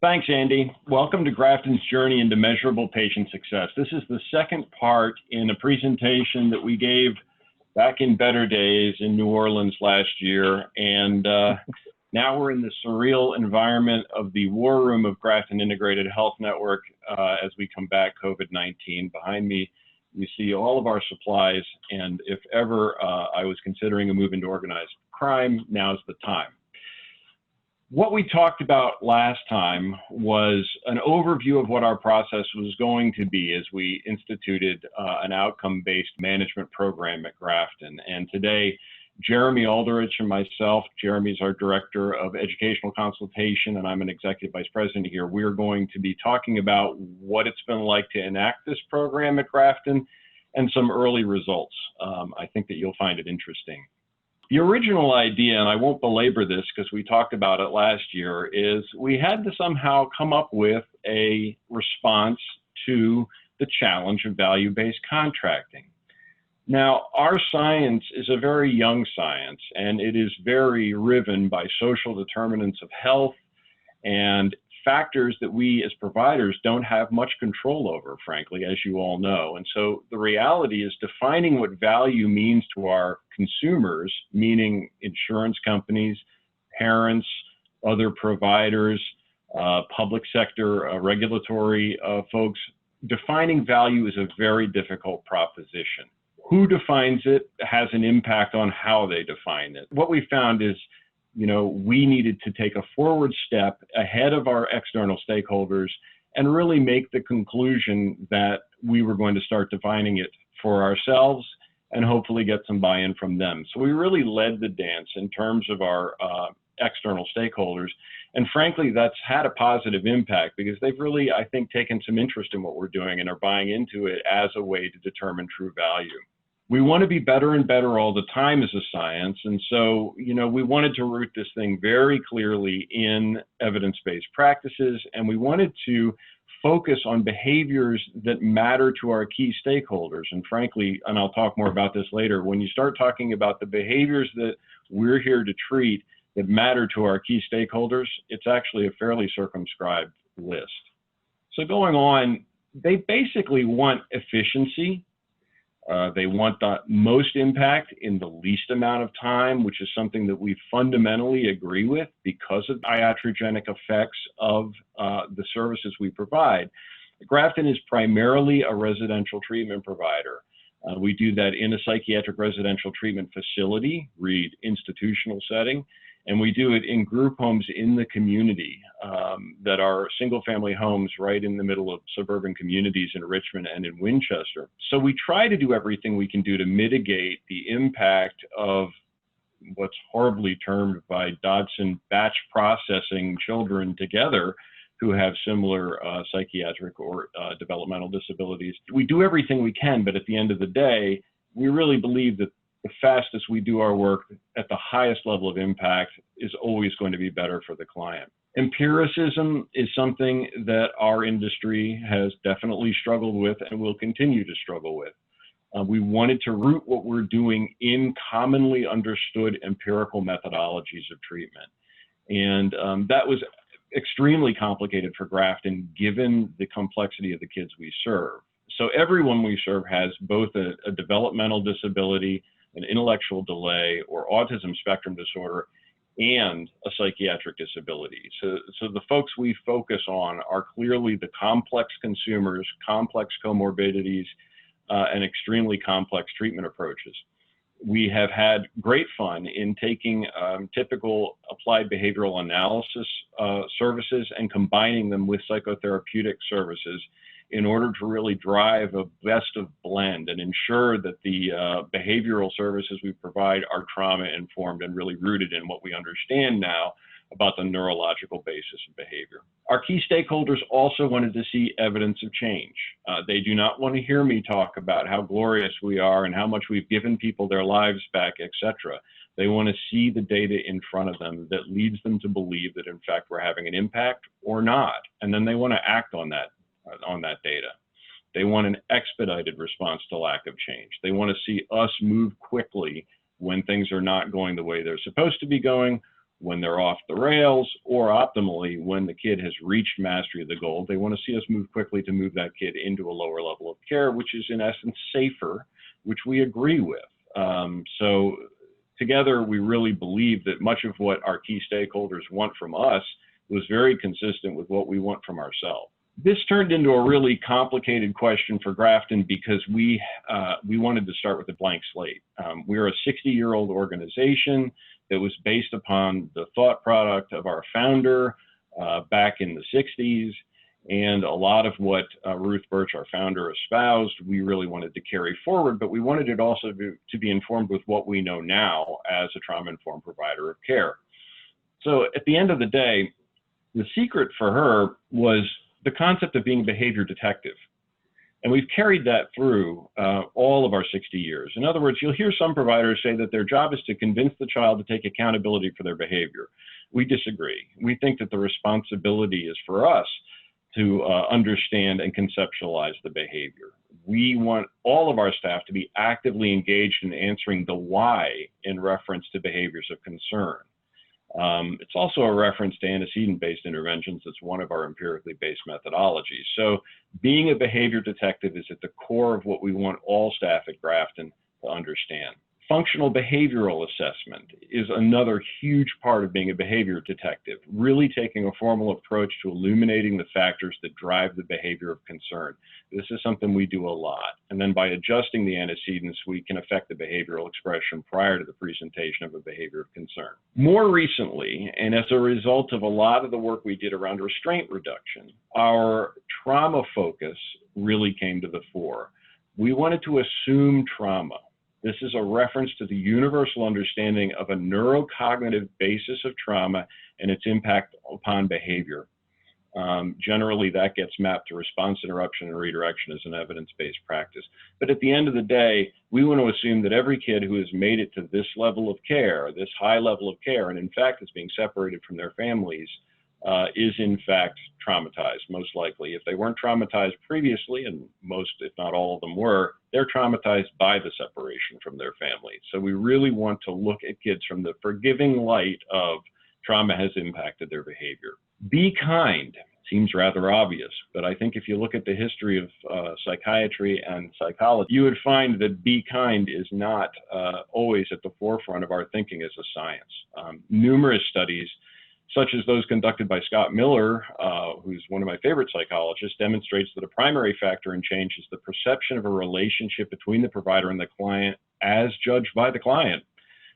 Thanks, Andy. Welcome to Grafton's journey into measurable patient success. This is the second part in a presentation that we gave back in better days in New Orleans last year. And now we're in the surreal environment of the war room of Grafton Integrated Health Network as we combat COVID-19. Behind me, you see all of our supplies. And if ever I was considering a move into organized crime, now's the time. What we talked about last time was an overview of what our process was going to be as we instituted an outcome-based management program at Grafton. And today, Jeremy Ulderich and myself, Jeremy's our Director of Educational Consultation, and I'm an Executive Vice President here. We're going to be talking about what it's been like to enact this program at Grafton and some early results. I think that you'll find it interesting. The original idea, and I won't belabor this because we talked about it last year, is we had to somehow come up with a response to the challenge of value-based contracting. Now, our science is a very young science, and it is very riven by social determinants of health and factors that we as providers don't have much control over, frankly, as you all know. And so the reality is defining what value means to our consumers, meaning insurance companies, parents, other providers, public sector, regulatory folks. Defining value is a very difficult proposition. Who defines it has an impact on how they define it. What we found is, we needed to take a forward step ahead of our external stakeholders and really make the conclusion that we were going to start defining it for ourselves and hopefully get some buy-in from them. So we really led the dance in terms of our external stakeholders. And frankly, that's had a positive impact because they've really, I think, taken some interest in what we're doing and are buying into it as a way to determine true value. We want to be better and better all the time as a science. And so, we wanted to root this thing very clearly in evidence-based practices. And we wanted to focus on behaviors that matter to our key stakeholders. And frankly, and I'll talk more about this later, when you start talking about the behaviors that we're here to treat that matter to our key stakeholders, it's actually a fairly circumscribed list. So going on, they basically want efficiency. They want the most impact in the least amount of time, which is something that we fundamentally agree with because of the iatrogenic effects of the services we provide. Grafton is primarily a residential treatment provider. We do that in a psychiatric residential treatment facility, read institutional setting, and we do it in group homes in the community that are single-family homes right in the middle of suburban communities in Richmond and in Winchester. So we try to do everything we can do to mitigate the impact of what's horribly termed by Dodson batch processing children together who have similar psychiatric or developmental disabilities. We do everything we can, but at the end of the day, we really believe that the fastest we do our work at the highest level of impact is always going to be better for the client. Empiricism is something that our industry has definitely struggled with and will continue to struggle with. We wanted to root what we're doing in commonly understood empirical methodologies of treatment. And that was extremely complicated for Grafton given the complexity of the kids we serve. So everyone we serve has both a developmental disability, an intellectual delay, or autism spectrum disorder, and a psychiatric disability. So the folks we focus on are clearly the complex consumers, complex comorbidities, and extremely complex treatment approaches. We have had great fun in taking typical applied behavioral analysis services and combining them with psychotherapeutic services in order to really drive a best of blend and ensure that the behavioral services we provide are trauma informed and really rooted in what we understand now about the neurological basis of behavior. Our key stakeholders also wanted to see evidence of change. They do not want to hear me talk about how glorious we are and how much we've given people their lives back, etc. They want to see the data in front of them that leads them to believe that in fact we're having an impact or not. And then they want to act on that data. They want an expedited response to lack of change. They want to see us move quickly when things are not going the way they're supposed to be going, when they're off the rails, or optimally when the kid has reached mastery of the goal. They want to see us move quickly to move that kid into a lower level of care, which is in essence safer, which we agree with. So together, we really believe that much of what our key stakeholders want from us was very consistent with what we want from ourselves. This turned into a really complicated question for Grafton because we wanted to start with a blank slate. We're a 60-year-old organization that was based upon the thought product of our founder back in the 60s. And a lot of what Ruth Birch, our founder, espoused, we really wanted to carry forward, but we wanted it also to be informed with what we know now as a trauma-informed provider of care. So at the end of the day, the secret for her was the concept of being a behavior detective. And we've carried that through all of our 60 years. In other words, you'll hear some providers say that their job is to convince the child to take accountability for their behavior. We disagree. We think that the responsibility is for us to understand and conceptualize the behavior. We want all of our staff to be actively engaged in answering the why in reference to behaviors of concern. It's also a reference to antecedent-based interventions. That's one of our empirically based methodologies. So being a behavior detective is at the core of what we want all staff at Grafton to understand. Functional behavioral assessment is another huge part of being a behavior detective, really taking a formal approach to illuminating the factors that drive the behavior of concern. This is something we do a lot. And then by adjusting the antecedents, we can affect the behavioral expression prior to the presentation of a behavior of concern. More recently, and as a result of a lot of the work we did around restraint reduction, our trauma focus really came to the fore. We wanted to assume trauma. This is a reference to the universal understanding of a neurocognitive basis of trauma and its impact upon behavior. Generally, that gets mapped to response interruption and redirection as an evidence-based practice. But at the end of the day, we want to assume that every kid who has made it to this level of care, this high level of care, and in fact is being separated from their families, is in fact traumatized, most likely. If they weren't traumatized previously, and most, if not all of them were, they're traumatized by the separation from their family. So we really want to look at kids from the forgiving light of trauma has impacted their behavior. Be kind seems rather obvious, but I think if you look at the history of psychiatry and psychology, you would find that be kind is not always at the forefront of our thinking as a science. Numerous studies, such as those conducted by Scott Miller, who's one of my favorite psychologists, demonstrates that a primary factor in change is the perception of a relationship between the provider and the client as judged by the client.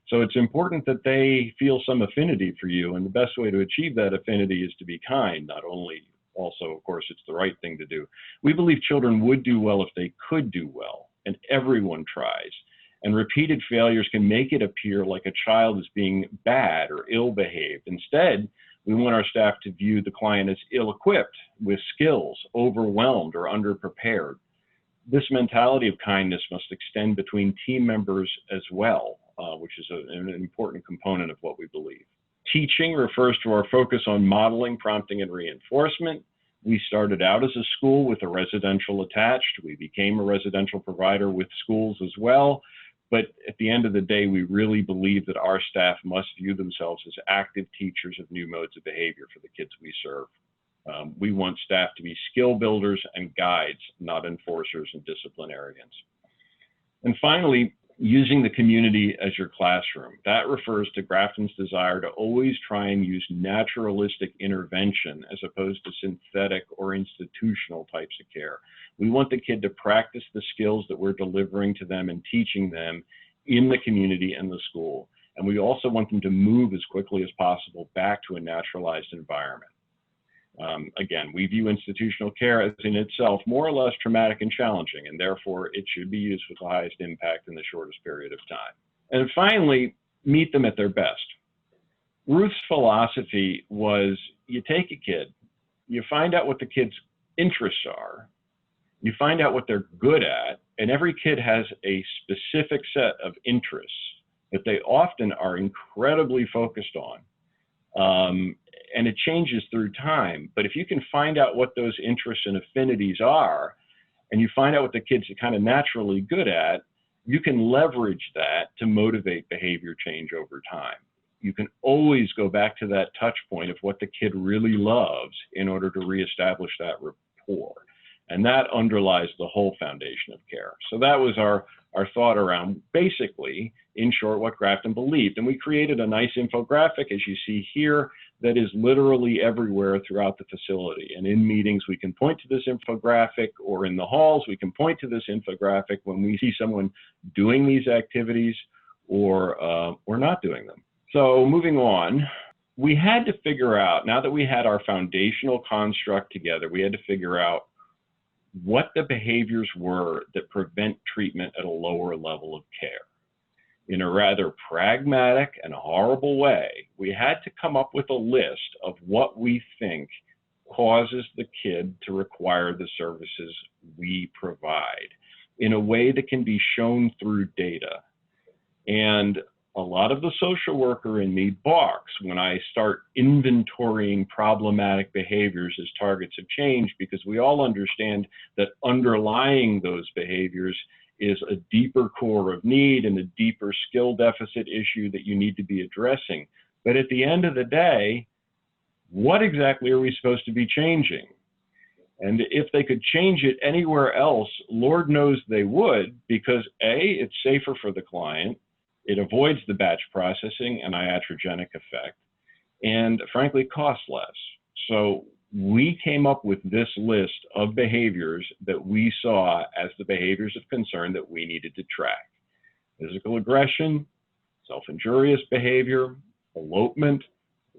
So it's important that they feel some affinity for you, and the best way to achieve that affinity is to be kind. Not only also, of course, it's the right thing to do. We believe children would do well if they could do well, and everyone tries. And repeated failures can make it appear like a child is being bad or ill-behaved. Instead, we want our staff to view the client as ill-equipped with skills, overwhelmed, or underprepared. This mentality of kindness must extend between team members as well, which is an important component of what we believe. Teaching refers to our focus on modeling, prompting, and reinforcement. We started out as a school with a residential attached. We became a residential provider with schools as well. But at the end of the day, we really believe that our staff must view themselves as active teachers of new modes of behavior for the kids we serve. We want staff to be skill builders and guides, not enforcers and disciplinarians. And finally, using the community as your classroom. That refers to Grafton's desire to always try and use naturalistic intervention as opposed to synthetic or institutional types of care. We want the kid to practice the skills that we're delivering to them and teaching them in the community and the school. And we also want them to move as quickly as possible back to a naturalized environment. Again, we view institutional care as in itself more or less traumatic and challenging, and therefore it should be used with the highest impact in the shortest period of time. And finally, meet them at their best. Ruth's philosophy was you take a kid, you find out what the kid's interests are, you find out what they're good at, and every kid has a specific set of interests that they often are incredibly focused on. And it changes through time. But if you can find out what those interests and affinities are, and you find out what the kids are kind of naturally good at, you can leverage that to motivate behavior change over time. you can always go back to that touch point of what the kid really loves in order to reestablish that rapport. And that underlies the whole foundation of care. So that was our thought around, basically, in short, what Grafton believed. And we created a nice infographic, as you see here, that is literally everywhere throughout the facility. And in meetings, we can point to this infographic, or in the halls, we can point to this infographic when we see someone doing these activities or not doing them. So moving on, we had to figure out, now that we had our foundational construct together, we had to figure out what the behaviors were that prevent treatment at a lower level of care. In a rather pragmatic and horrible way, we had to come up with a list of what we think causes the kid to require the services we provide in a way that can be shown through data. And a lot of the social worker in me balks when I start inventorying problematic behaviors as targets of change, because we all understand that underlying those behaviors is a deeper core of need and a deeper skill deficit issue that you need to be addressing. But at the end of the day, what exactly are we supposed to be changing? And if they could change it anywhere else, Lord knows they would, because A, it's safer for the client, it avoids the batch processing and iatrogenic effect, and frankly, costs less. So we came up with this list of behaviors that we saw as the behaviors of concern that we needed to track. Physical aggression, self-injurious behavior, elopement,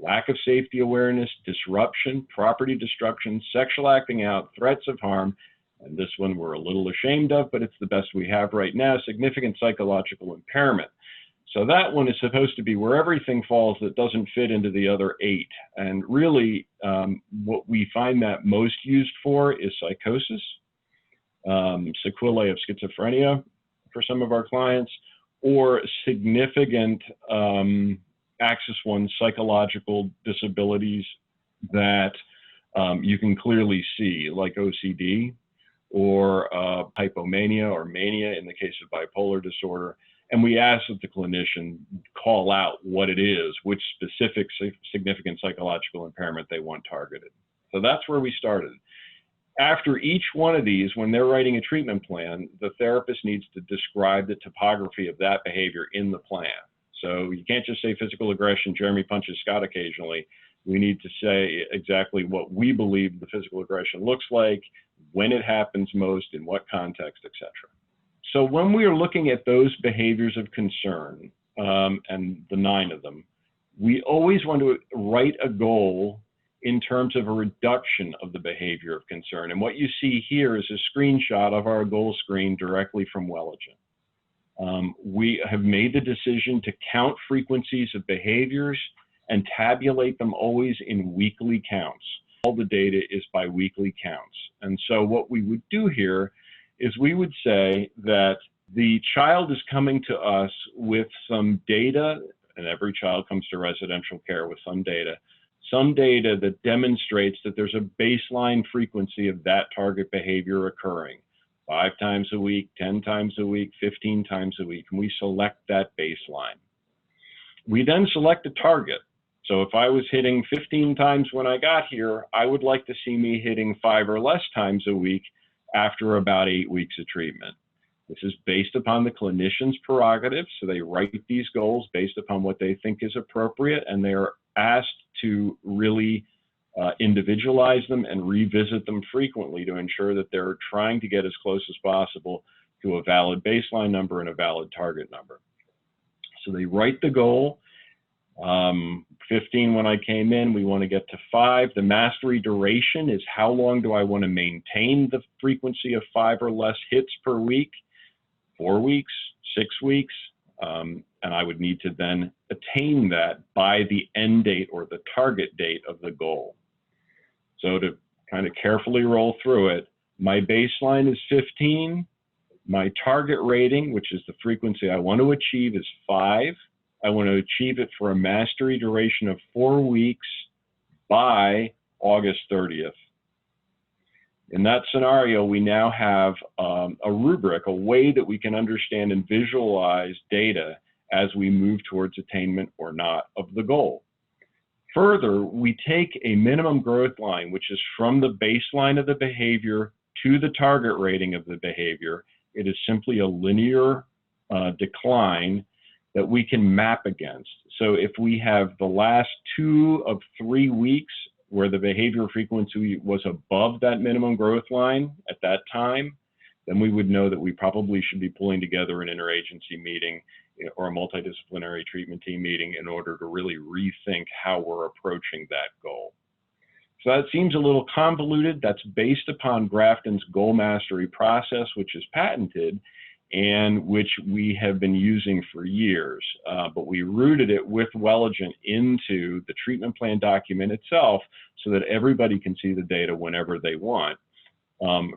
lack of safety awareness, disruption, property destruction, sexual acting out, threats of harm, and this one we're a little ashamed of, but it's the best we have right now, significant psychological impairment. So that one is supposed to be where everything falls that doesn't fit into the other 8. And really, what we find that most used for is psychosis, sequelae of schizophrenia for some of our clients, or significant Axis 1 psychological disabilities that you can clearly see, like OCD or hypomania or mania in the case of bipolar disorder. And we ask that the clinician call out what it is, which specific significant psychological impairment they want targeted. So that's where we started. After each one of these, when they're writing a treatment plan, the therapist needs to describe the topography of that behavior in the plan. So you can't just say physical aggression, Jeremy punches Scott occasionally. We need to say exactly what we believe the physical aggression looks like, when it happens most, in what context, etc. So when we are looking at those behaviors of concern, and the 9 of them, we always want to write a goal in terms of a reduction of the behavior of concern. And what you see here is a screenshot of our goal screen directly from Wellingen. We have made the decision to count frequencies of behaviors and tabulate them always in weekly counts. All the data is by weekly counts. And so what we would do here is we would say that the child is coming to us with some data, and every child comes to residential care with some data that demonstrates that there's a baseline frequency of that target behavior occurring 5 times a week, 10 times a week, 15 times a week, and we select that baseline. We then select a target. So if I was hitting 15 times when I got here, I would like to see me hitting 5 or less times a week after about 8 weeks of treatment. This is based upon the clinician's prerogative, so they write these goals based upon what they think is appropriate, and they are asked to really individualize them and revisit them frequently to ensure that they're trying to get as close as possible to a valid baseline number and a valid target number. So they write the goal. 15 when I came in, we want to get to 5. The mastery duration is how long do I want to maintain the frequency of 5 or less hits per week? 4 weeks, 6 weeks, and I would need to then attain that by the end date or the target date of the goal. So to kind of carefully roll through it, my baseline is 15. My target rating, which is the frequency I want to achieve, is 5. I want to achieve it for a mastery duration of 4 weeks by August 30th. In that scenario, we now have a rubric, a way that we can understand and visualize data as we move towards attainment or not of the goal. Further, we take a minimum growth line, which is from the baseline of the behavior to the target rating of the behavior. It is simply a linear decline that we can map against. So if we have the last 2 of 3 weeks where the behavior frequency was above that minimum growth line at that time, then we would know that we probably should be pulling together an interagency meeting or a multidisciplinary treatment team meeting in order to really rethink how we're approaching that goal. So that seems a little convoluted. That's based upon Grafton's goal mastery process, which is patented and which we have been using for years. But we rooted it with Welligent into the treatment plan document itself so that everybody can see the data whenever they want.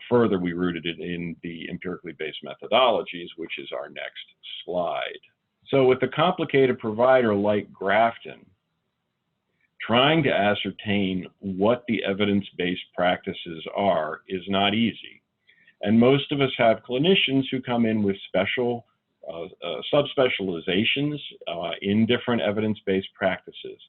Further, we rooted it in the empirically based methodologies, which is our next slide. So with a complicated provider like Grafton, trying to ascertain what the evidence-based practices are is not easy. And most of us have clinicians who come in with special subspecializations in different evidence-based practices.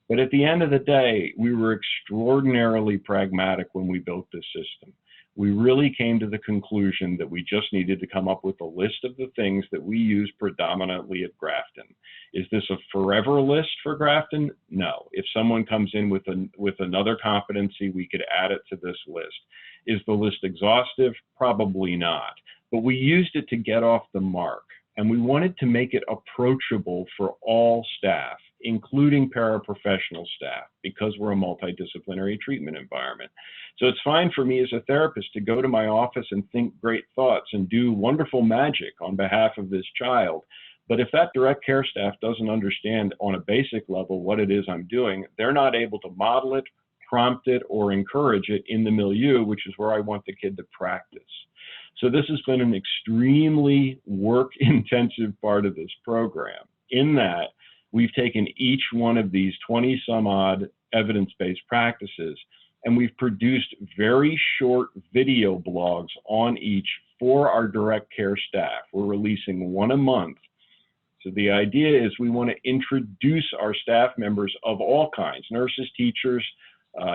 But at the end of the day, we were extraordinarily pragmatic when we built this system. We really came to the conclusion that we just needed to come up with a list of the things that we use predominantly at Grafton. Is this a forever list for Grafton? No. If someone comes in with another competency, we could add it to this list. Is the list exhaustive? Probably not. But we used it to get off the mark, and we wanted to make it approachable for all staff, including paraprofessional staff, because we're a multidisciplinary treatment environment. So it's fine for me as a therapist to go to my office and think great thoughts and do wonderful magic on behalf of this child. But if that direct care staff doesn't understand on a basic level what it is I'm doing, they're not able to model it, prompt it, or encourage it in the milieu, which is where I want the kid to practice. So this has been an extremely work-intensive part of this program, in that we've taken each one of these 20-some-odd evidence-based practices, and we've produced very short video blogs on each for our direct care staff. We're releasing one a month. So the idea is we want to introduce our staff members of all kinds, nurses, teachers,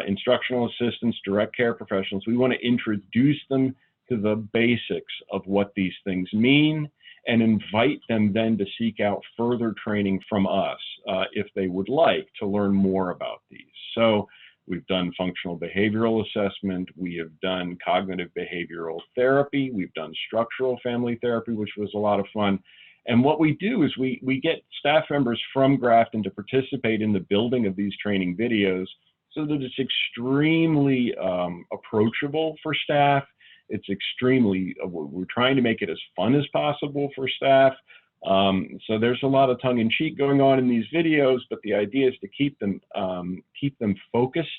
instructional assistants, direct care professionals. We want to introduce them to the basics of what these things mean and invite them then to seek out further training from us if they would like to learn more about these. So we've done functional behavioral assessment, we have done cognitive behavioral therapy, we've done structural family therapy, which was a lot of fun. And what we do is we get staff members from Grafton to participate in the building of these training videos so that it's extremely approachable for staff. It's extremely, we're trying to make it as fun as possible for staff. So there's a lot of tongue-in-cheek going on in these videos, but the idea is to keep them focused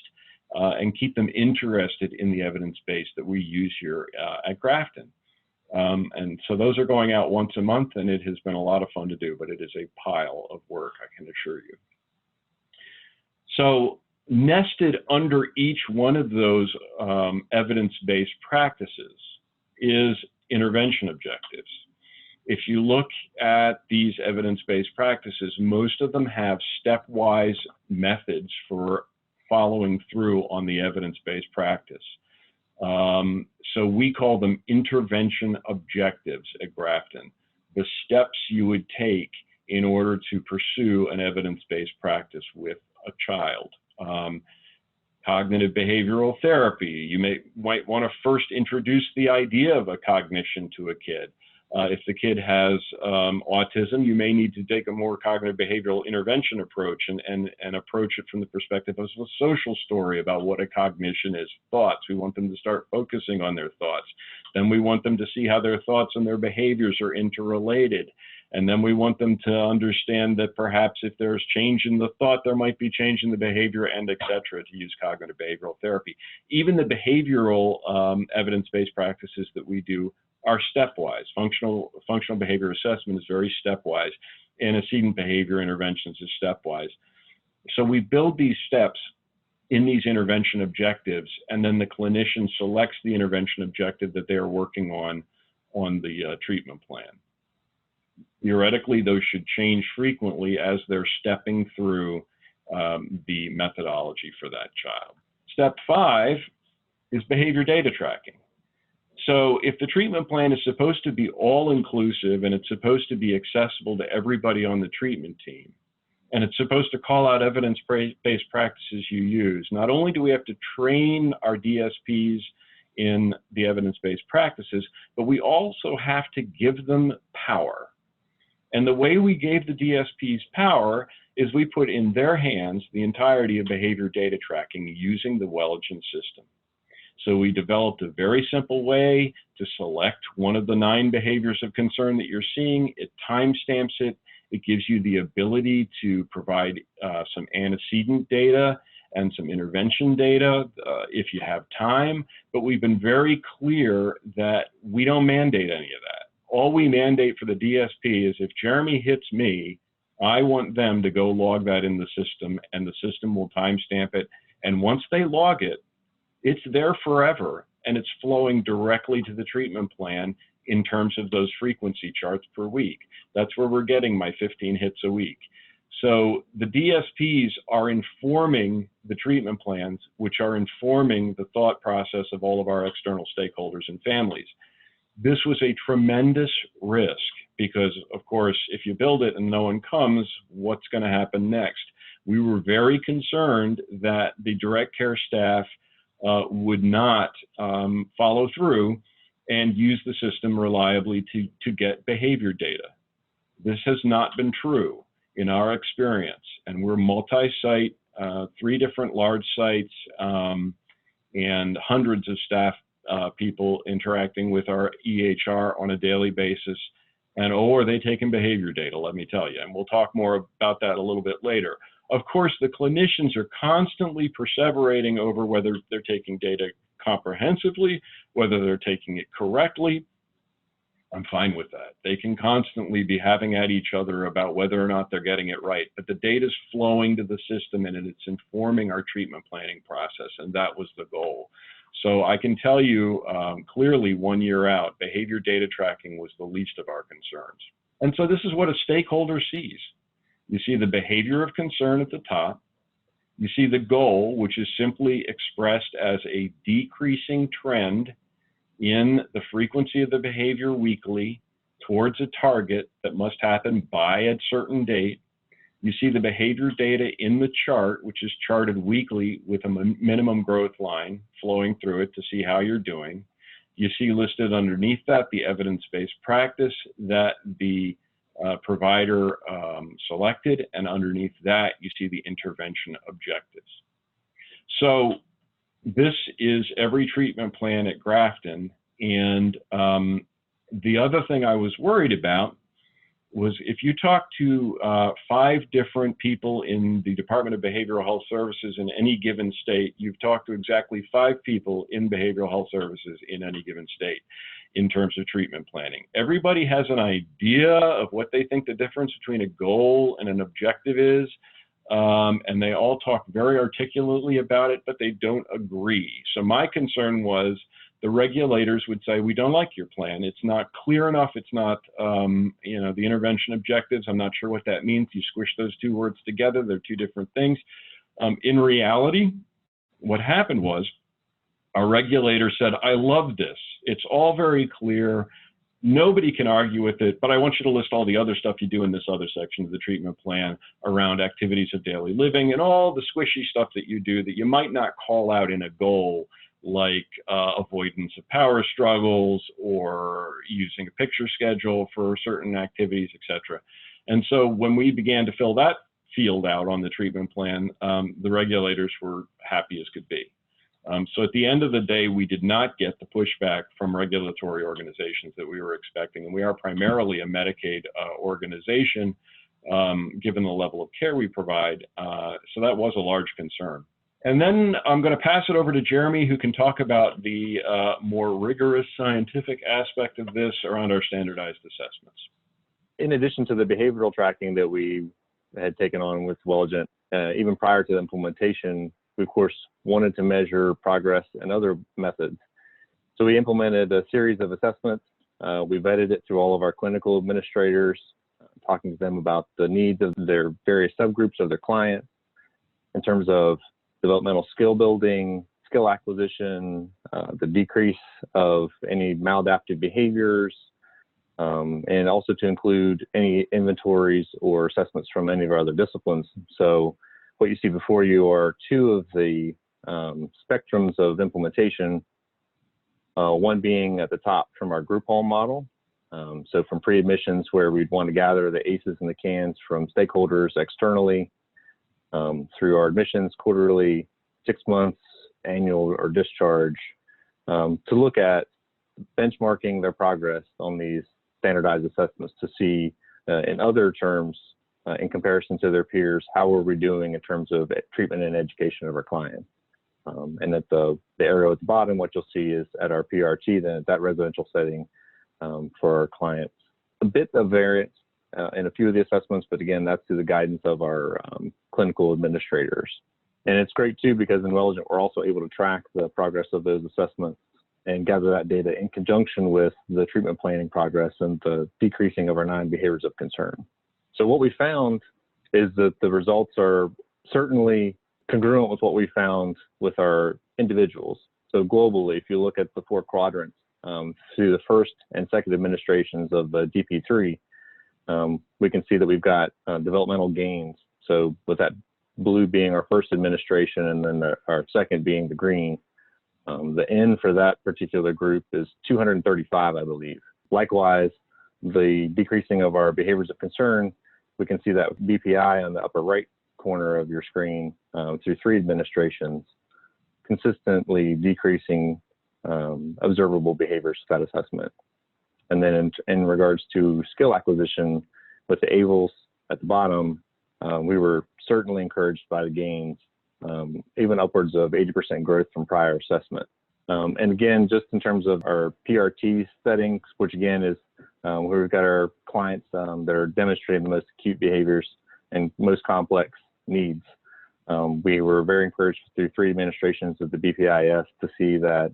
and keep them interested in the evidence base that we use here at Grafton. And so those are going out once a month, and it has been a lot of fun to do, but it is a pile of work, I can assure you. So nested under each one of those evidence-based practices is intervention objectives. If you look at these evidence-based practices, most of them have stepwise methods for following through on the evidence-based practice. So we call them intervention objectives at Grafton, the steps you would take in order to pursue an evidence-based practice with a child. Cognitive behavioral therapy, you might want to first introduce the idea of a cognition to a kid. If the kid has autism, you may need to take a more cognitive behavioral intervention approach and approach it from the perspective of a social story about what a cognition is. Thoughts, we want them to start focusing on their thoughts. Then we want them to see how their thoughts and their behaviors are interrelated. And then we want them to understand that perhaps if there's change in the thought, there might be change in the behavior, and et cetera, to use cognitive behavioral therapy. Even the behavioral evidence-based practices that we do are stepwise. Functional behavior assessment is very stepwise. Antecedent behavior interventions is stepwise. So we build these steps in these intervention objectives, and then the clinician selects the intervention objective that they are working on the treatment plan. Theoretically, those should change frequently as they're stepping through the methodology for that child. Step 5 is behavior data tracking. So if the treatment plan is supposed to be all-inclusive and it's supposed to be accessible to everybody on the treatment team, and it's supposed to call out evidence-based practices you use, not only do we have to train our DSPs in the evidence-based practices, but we also have to give them power. And the way we gave the DSPs power is we put in their hands the entirety of behavior data tracking using the Welligent system. So we developed a very simple way to select one of the 9 behaviors of concern that you're seeing. It timestamps it. It gives you the ability to provide some antecedent data and some intervention data if you have time. But we've been very clear that we don't mandate any of that. All we mandate for the DSP is if Jeremy hits me, I want them to go log that in the system, and the system will timestamp it. And once they log it, it's there forever, and it's flowing directly to the treatment plan in terms of those frequency charts per week. That's where we're getting my 15 hits a week. So the DSPs are informing the treatment plans, which are informing the thought process of all of our external stakeholders and families. This was a tremendous risk because, of course, if you build it and no one comes, what's going to happen next? We were very concerned that the direct care staff would not follow through and use the system reliably to get behavior data. This has not been true in our experience, and we're multi-site, 3 different large sites, and hundreds of staff people interacting with our EHR on a daily basis. And oh, are they taking behavior data, let me tell you. And we'll talk more about that a little bit later. Of course, the clinicians are constantly perseverating over whether they're taking data comprehensively, whether they're taking it correctly. I'm fine with that. They can constantly be having at each other about whether or not they're getting it right, but the data is flowing to the system and it's informing our treatment planning process, and that was the goal. So I can tell you clearly 1 year out, behavior data tracking was the least of our concerns. And so this is what a stakeholder sees. You see the behavior of concern at the top. You see the goal, which is simply expressed as a decreasing trend in the frequency of the behavior weekly towards a target that must happen by a certain date. You see the behavior data in the chart, which is charted weekly with a minimum growth line flowing through it to see how you're doing. You see listed underneath that the evidence-based practice that the provider selected, and underneath that you see the intervention objectives. So this is every treatment plan at Grafton, and the other thing I was worried about was if you talk to 5 different people in the Department of Behavioral Health Services in any given state, you've talked to exactly 5 people in behavioral health services in any given state in terms of treatment planning. Everybody has an idea of what they think the difference between a goal and an objective is, and they all talk very articulately about it, but they don't agree. So my concern was the regulators would say, we don't like your plan. It's not clear enough. It's not, the intervention objectives. I'm not sure what that means. You squish those 2 words together. They're 2 different things. In reality, what happened was our regulator said, I love this. It's all very clear. Nobody can argue with it, but I want you to list all the other stuff you do in this other section of the treatment plan around activities of daily living and all the squishy stuff that you do that you might not call out in a goal, like avoidance of power struggles or using a picture schedule for certain activities, etc. And so when we began to fill that field out on the treatment plan, the regulators were happy as could be. So at the end of the day, we did not get the pushback from regulatory organizations that we were expecting. And we are primarily a Medicaid organization, given the level of care we provide. So that was a large concern. And then I'm going to pass it over to Jeremy, who can talk about the more rigorous scientific aspect of this around our standardized assessments. In addition to the behavioral tracking that we had taken on with Welligent, even prior to the implementation, we of course wanted to measure progress and other methods. So we implemented a series of assessments. We vetted it through all of our clinical administrators. talking to them about the needs of their various subgroups of their clients in terms of developmental skill building, skill acquisition, the decrease of any maladaptive behaviors, and also to include any inventories or assessments from any of our other disciplines. So what you see before you are two of the spectrums of implementation, one being at the top from our group home model. So from pre-admissions, where we'd want to gather the aces and the cans from stakeholders externally, through our admissions quarterly, 6 months, annual, or discharge, to look at benchmarking their progress on these standardized assessments to see, in other terms, in comparison to their peers, how are we doing in terms of treatment and education of our clients. And at the arrow at the bottom, what you'll see is at our PRT, then at that residential setting for our clients. A bit of variance in a few of the assessments, but again, that's through the guidance of our clinical administrators. And it's great too, because in Welligent, we're also able to track the progress of those assessments and gather that data in conjunction with the treatment planning progress and the decreasing of our 9 behaviors of concern. So what we found is that the results are certainly congruent with what we found with our individuals. So globally, if you look at the 4 quadrants through the first and second administrations of the DP3, we can see that we've got developmental gains. So with that blue being our first administration and then our second being the green, the N for that particular group is 235, I believe. Likewise, the decreasing of our behaviors of concern, we can see that with BPI on the upper right corner of your screen through 3 administrations, consistently decreasing observable behaviors to that assessment. And then in regards to skill acquisition with the ABLES at the bottom, we were certainly encouraged by the gains, even upwards of 80% growth from prior assessment. And again, just in terms of our PRT settings, which again is where we've got our clients that are demonstrating the most acute behaviors and most complex needs, we were very encouraged through 3 administrations of the BPIS to see that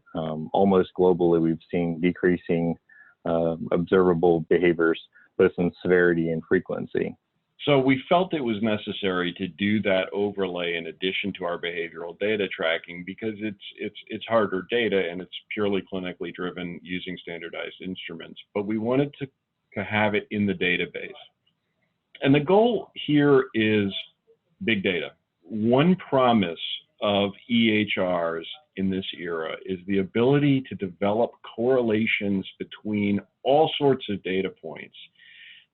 almost globally we've seen decreasing observable behaviors, both in severity and frequency. So we felt it was necessary to do that overlay in addition to our behavioral data tracking, because it's harder data and it's purely clinically driven using standardized instruments. But we wanted to have it in the database. And the goal here is big data. One promise of EHRs in this era is the ability to develop correlations between all sorts of data points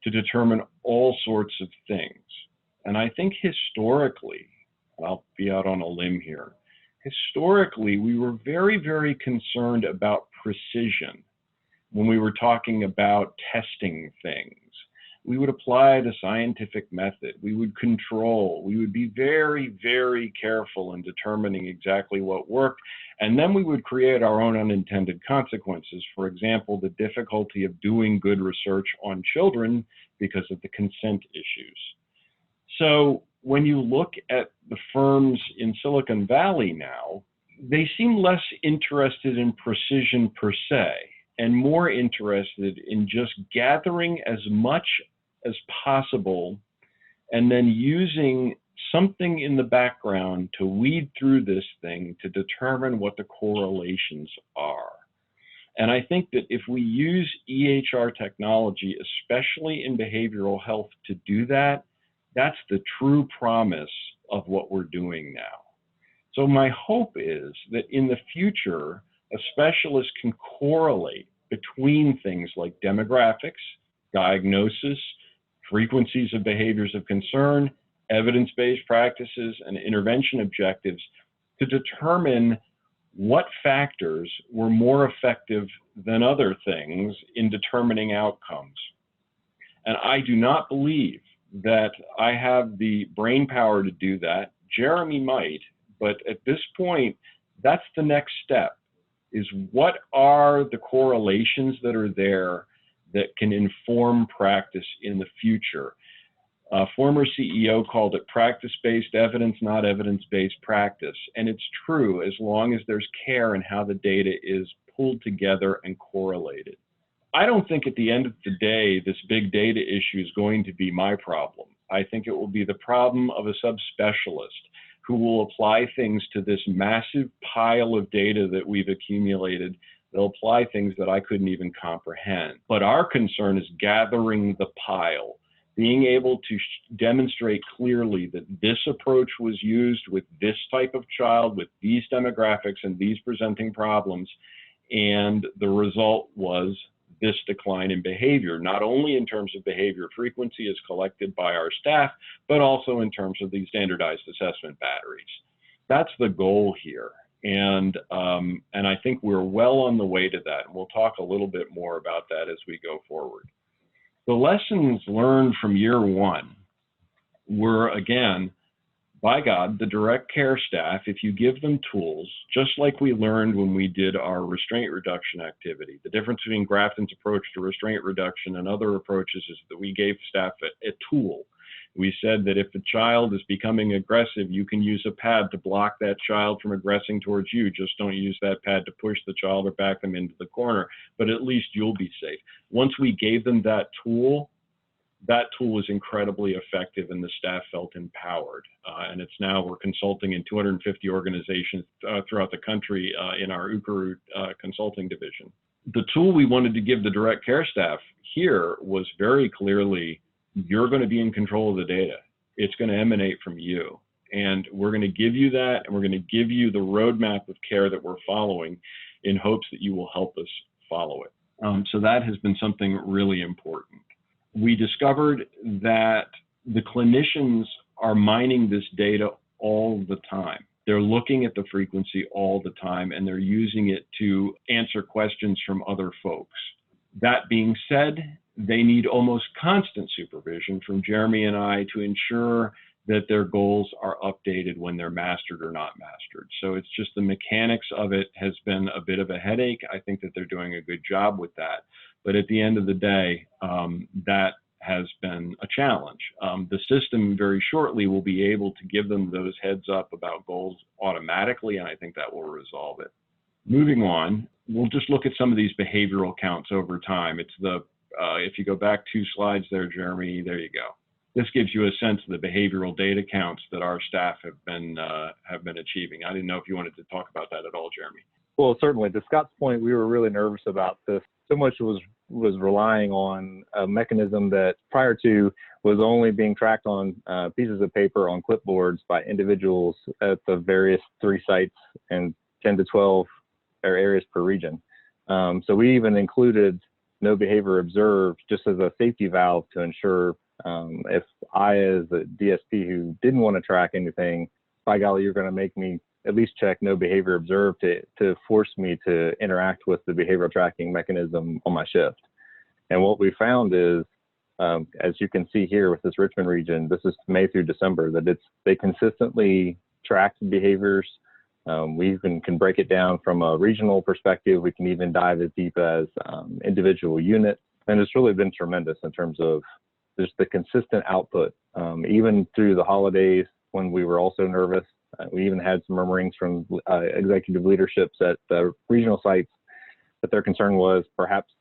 to determine all sorts of things. And I think historically, I'll be out on a limb here, historically, we were very, very concerned about precision when we were talking about testing things. We would apply the scientific method, we would control, we would be very, very careful in determining exactly what worked, and then we would create our own unintended consequences. For example, the difficulty of doing good research on children because of the consent issues. So when you look at the firms in Silicon Valley now, they seem less interested in precision per se, and more interested in just gathering as much as possible and then using something in the background to weed through this thing to determine what the correlations are. And I think that if we use EHR technology, especially in behavioral health, to do that, that's the true promise of what we're doing now. So my hope is that in the future, a specialist can correlate between things like demographics, diagnosis, frequencies of behaviors of concern, evidence-based practices, and intervention objectives to determine what factors were more effective than other things in determining outcomes. And I do not believe that I have the brain power to do that. Jeremy might, but at this point, that's the next step, is what are the correlations that are there that can inform practice in the future. A former CEO called it practice-based evidence, not evidence-based practice. And it's true as long as there's care in how the data is pulled together and correlated. I don't think at the end of the day, this big data issue is going to be my problem. I think it will be the problem of a subspecialist who will apply things to this massive pile of data that we've accumulated. They'll apply things that I couldn't even comprehend. But our concern is gathering the pile, being able to demonstrate clearly that this approach was used with this type of child, with these demographics and these presenting problems, and the result was this decline in behavior, not only in terms of behavior frequency as collected by our staff, but also in terms of these standardized assessment batteries. That's the goal here. And I think we're well on the way to that. And we'll talk a little bit more about that as we go forward. The lessons learned from year one were, again, by God, the direct care staff, if you give them tools, just like we learned when we did our restraint reduction activity, the difference between Grafton's approach to restraint reduction and other approaches is that we gave staff a tool. We said that if a child is becoming aggressive, you can use a pad to block that child from aggressing towards you. Just don't use that pad to push the child or back them into the corner, but at least you'll be safe. Once we gave them that tool was incredibly effective and the staff felt empowered. And it's now, we're consulting in 250 organizations throughout the country in our Ulderich consulting division. The tool we wanted to give the direct care staff here was very clearly, you're going to be in control of the data. It's going to emanate from you. And we're going to give you that, and we're going to give you the roadmap of care that we're following in hopes that you will help us follow it. So that has been something really important. We discovered that the clinicians are mining this data all the time. They're looking at the frequency all the time, and they're using it to answer questions from other folks. That being said, they need almost constant supervision from Jeremy and I to ensure that their goals are updated when they're mastered or not mastered. So it's just the mechanics of it has been a bit of a headache. I think that they're doing a good job with that. But at the end of the day, that has been a challenge. The system very shortly will be able to give them those heads up about goals automatically, and I think that will resolve it. Moving on, we'll just look at some of these behavioral counts over time. It's the, if you go back 2 slides there, Jeremy, there you go. This gives you a sense of the behavioral data counts that our staff have been achieving. I didn't know if you wanted to talk about that at all, Jeremy. Well, certainly. To Scott's point, we were really nervous about this. So much was relying on a mechanism that prior to was only being tracked on pieces of paper on clipboards by individuals at the various 3 sites and 10 to 12 areas per region. So we even included no behavior observed just as a safety valve to ensure if I, as a DSP who didn't want to track anything, by golly, you're going to make me at least check no behavior observed to force me to interact with the behavioral tracking mechanism on my shift. And what we found is, as you can see here with this Richmond region, this is May through December, that they consistently track behaviors. We even can break it down from a regional perspective. We can even dive as deep as individual units. And it's really been tremendous in terms of just the consistent output, even through the holidays when we were also nervous. We even had some murmurings from executive leaderships at the regional sites that their concern was perhaps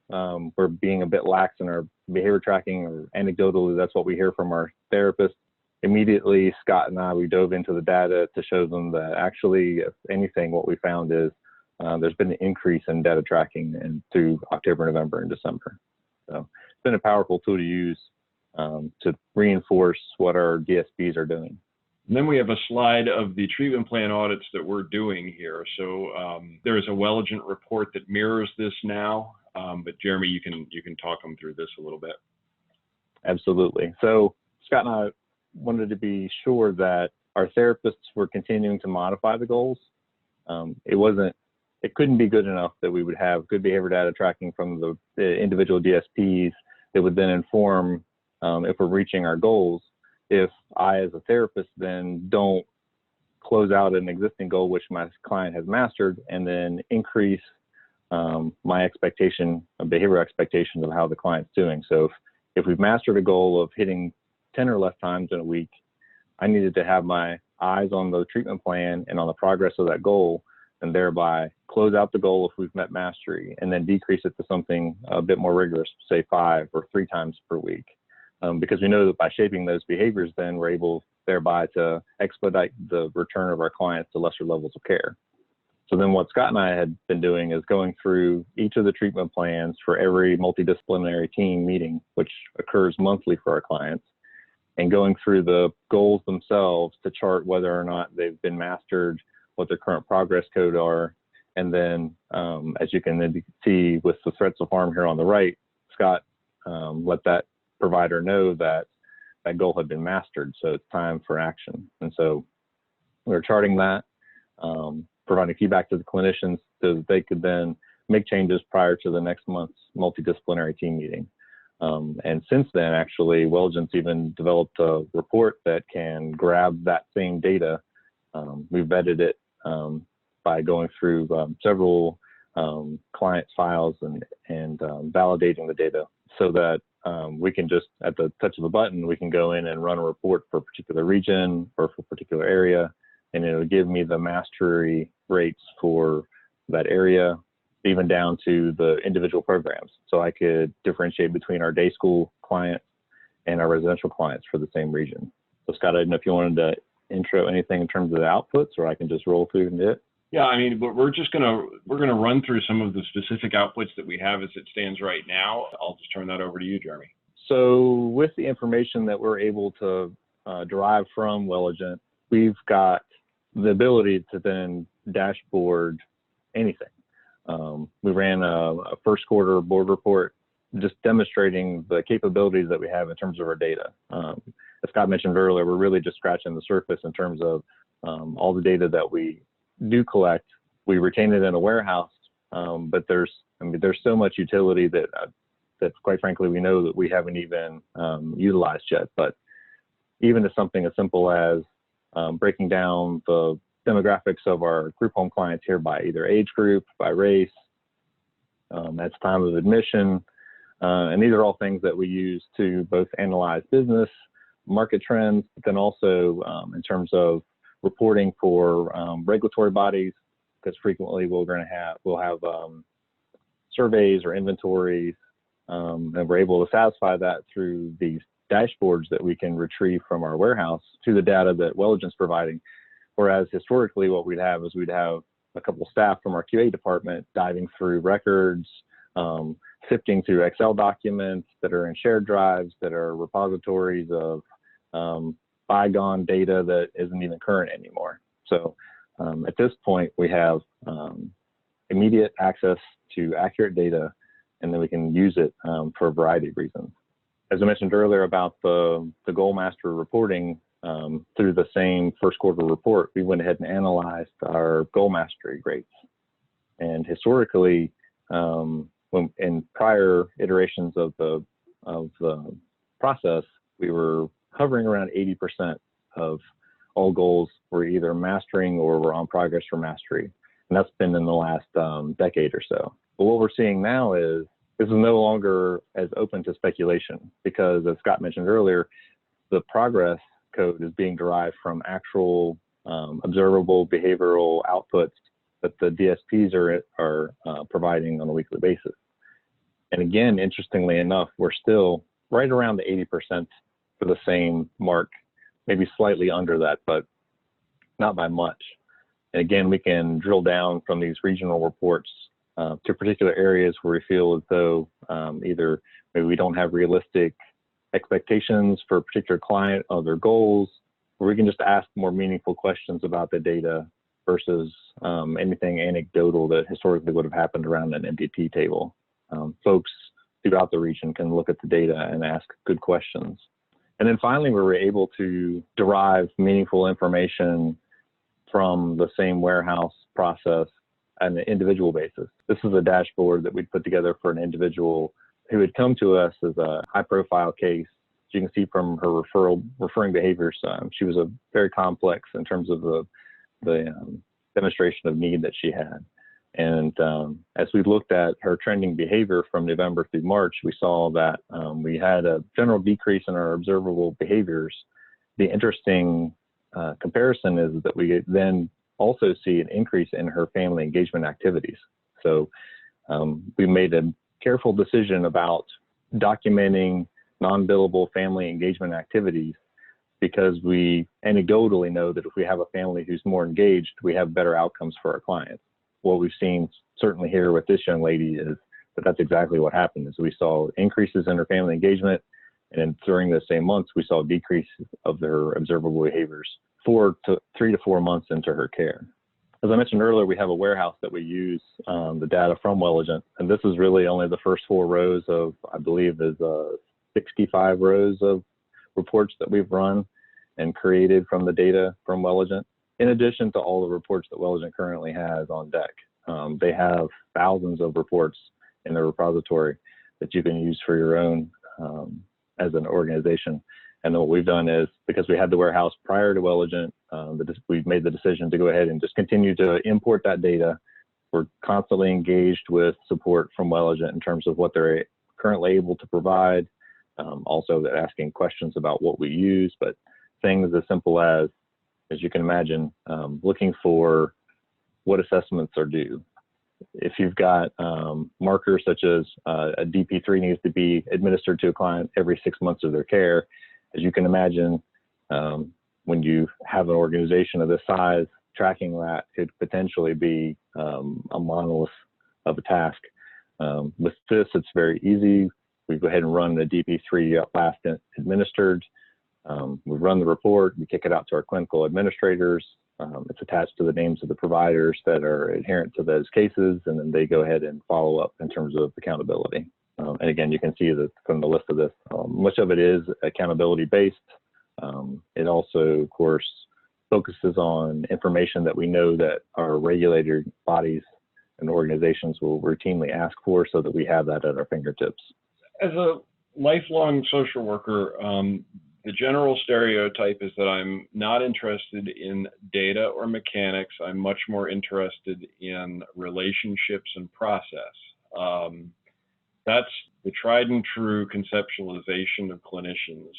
we're being a bit lax in our behavior tracking, or anecdotally, that's what we hear from our therapists. Immediately, Scott and I, we dove into the data to show them that actually, if anything, what we found is there's been an increase in data tracking through October, November, and December. So it's been a powerful tool to use to reinforce what our DSPs are doing. And then we have a slide of the treatment plan audits that we're doing here. So there is a Welligent report that mirrors this now, but Jeremy, you can talk them through this a little bit. Absolutely. So Scott and I wanted to be sure that our therapists were continuing to modify the goals. It couldn't be good enough that we would have good behavior data tracking from the individual DSPs that would then inform if we're reaching our goals. If I, as a therapist, then don't close out an existing goal, which my client has mastered, and then increase my expectation, behavioral expectations of how the client's doing. So if we've mastered a goal of hitting 10 or less times in a week, I needed to have my eyes on the treatment plan and on the progress of that goal and thereby close out the goal if we've met mastery, and then decrease it to something a bit more rigorous, say 5 or 3 times per week. Because we know that by shaping those behaviors, then we're able thereby to expedite the return of our clients to lesser levels of care. So then what Scott and I had been doing is going through each of the treatment plans for every multidisciplinary team meeting, which occurs monthly for our clients, and going through the goals themselves to chart whether or not they've been mastered, what their current progress code are. And then, as you can see with the threats of harm here on the right, Scott let that provider know that that goal had been mastered, so it's time for action. And so we're charting that, providing feedback to the clinicians so that they could then make changes prior to the next month's multidisciplinary team meeting. And since then, actually, Wellagent's even developed a report that can grab that same data. We vetted it by going through several client files and validating the data so that we can just, at the touch of a button, we can go in and run a report for a particular region or for a particular area, and it'll give me the mastery rates for that area, even down to the individual programs. So I could differentiate between our day school clients and our residential clients for the same region. So Scott, I don't know if you wanted to intro anything in terms of the outputs, or I can just roll through it. Yeah, I mean, but we're gonna run through some of the specific outputs that we have as it stands right now. I'll just turn that over to you, Jeremy. So with the information that we're able to derive from Wellagent, we've got the ability to then dashboard anything. We ran a first quarter board report just demonstrating the capabilities that we have in terms of our data. As Scott mentioned earlier, we're really just scratching the surface in terms of all the data that we do collect. We retain it in a warehouse, but there's so much utility that quite frankly we know that we haven't even utilized yet. But even to something as simple as breaking down the demographics of our group home clients here by either age group, by race, that's time of admission. And these are all things that we use to both analyze business, market trends, but then also in terms of reporting for regulatory bodies, because frequently we'll have surveys or inventories, and we're able to satisfy that through these dashboards that we can retrieve from our warehouse to the data that Wellagent's providing. Whereas historically what we'd have a couple staff from our QA department diving through records, sifting through Excel documents that are in shared drives that are repositories of bygone data that isn't even current anymore. So at this point we have immediate access to accurate data, and then we can use it for a variety of reasons. As I mentioned earlier about the goal master reporting, through the same first quarter report, we went ahead and analyzed our goal mastery rates. And historically, when in prior iterations of the process, we were hovering around 80% of all goals were either mastering or were on progress for mastery. And that's been in the last decade or so. But what we're seeing now is this is no longer as open to speculation, because as Scott mentioned earlier, the progress code is being derived from actual observable behavioral outputs that the DSPs are providing on a weekly basis. And again, interestingly enough, we're still right around the 80% for the same mark, maybe slightly under that, but not by much. And again, we can drill down from these regional reports to particular areas where we feel as though either maybe we don't have realistic expectations for a particular client or their goals, or we can just ask more meaningful questions about the data versus anything anecdotal that historically would have happened around an MPP table. Folks throughout the region can look at the data and ask good questions. And then finally, we were able to derive meaningful information from the same warehouse process on an individual basis. This is a dashboard that we put together for an individual who had come to us as a high-profile case. As you can see from her referring behaviors, she was a very complex in terms of the demonstration of need that she had. And as we looked at her trending behavior from November through March, we saw that we had a general decrease in our observable behaviors. The interesting comparison is that we then also see an increase in her family engagement activities. So we made a careful decision about documenting non-billable family engagement activities because we anecdotally know that if we have a family who's more engaged, we have better outcomes for our clients. What we've seen certainly here with this young lady is that that's exactly what happened. Is we saw increases in her family engagement, and then during the same months, we saw decreases of their observable behaviors 3 to 4 months into her care. As I mentioned earlier, we have a warehouse that we use the data from Welligent, and this is really only the first 4 rows of, I believe, is 65 rows of reports that we've run and created from the data from Welligent, in addition to all the reports that Welligent currently has on deck. They have thousands of reports in their repository that you can use for your own as an organization. And then what we've done is, because we had the warehouse prior to Welligent, we've made the decision to go ahead and just continue to import that data. We're constantly engaged with support from Welligent in terms of what they're currently able to provide. Also, they're asking questions about what we use, but things as simple as you can imagine, looking for what assessments are due. If you've got markers such as a DP3 needs to be administered to a client every 6 months of their care, as you can imagine, when you have an organization of this size, tracking that could potentially be a monolith of a task. With this, it's very easy. We go ahead and run the DP3 last administered. We run the report, we kick it out to our clinical administrators. It's attached to the names of the providers that are adherent to those cases, and then they go ahead and follow up in terms of accountability. And again, you can see that from the list of this, much of it is accountability based. It also, of course, focuses on information that we know that our regulated bodies and organizations will routinely ask for, so that we have that at our fingertips. As a lifelong social worker, the general stereotype is that I'm not interested in data or mechanics. I'm much more interested in relationships and process. That's the tried and true conceptualization of clinicians,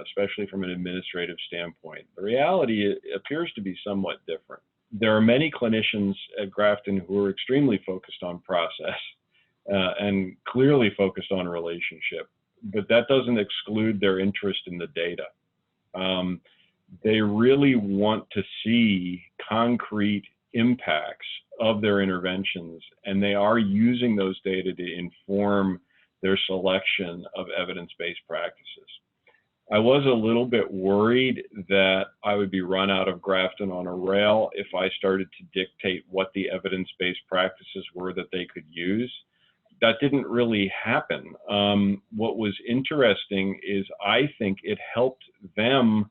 especially from an administrative standpoint. The reality appears to be somewhat different. There are many clinicians at Grafton who are extremely focused on process and clearly focused on relationship, but that doesn't exclude their interest in the data. They really want to see concrete impacts of their interventions, and they are using those data to inform their selection of evidence-based practices. I was a little bit worried that I would be run out of Grafton on a rail if I started to dictate what the evidence-based practices were that they could use. That didn't really happen. What was interesting is I think it helped them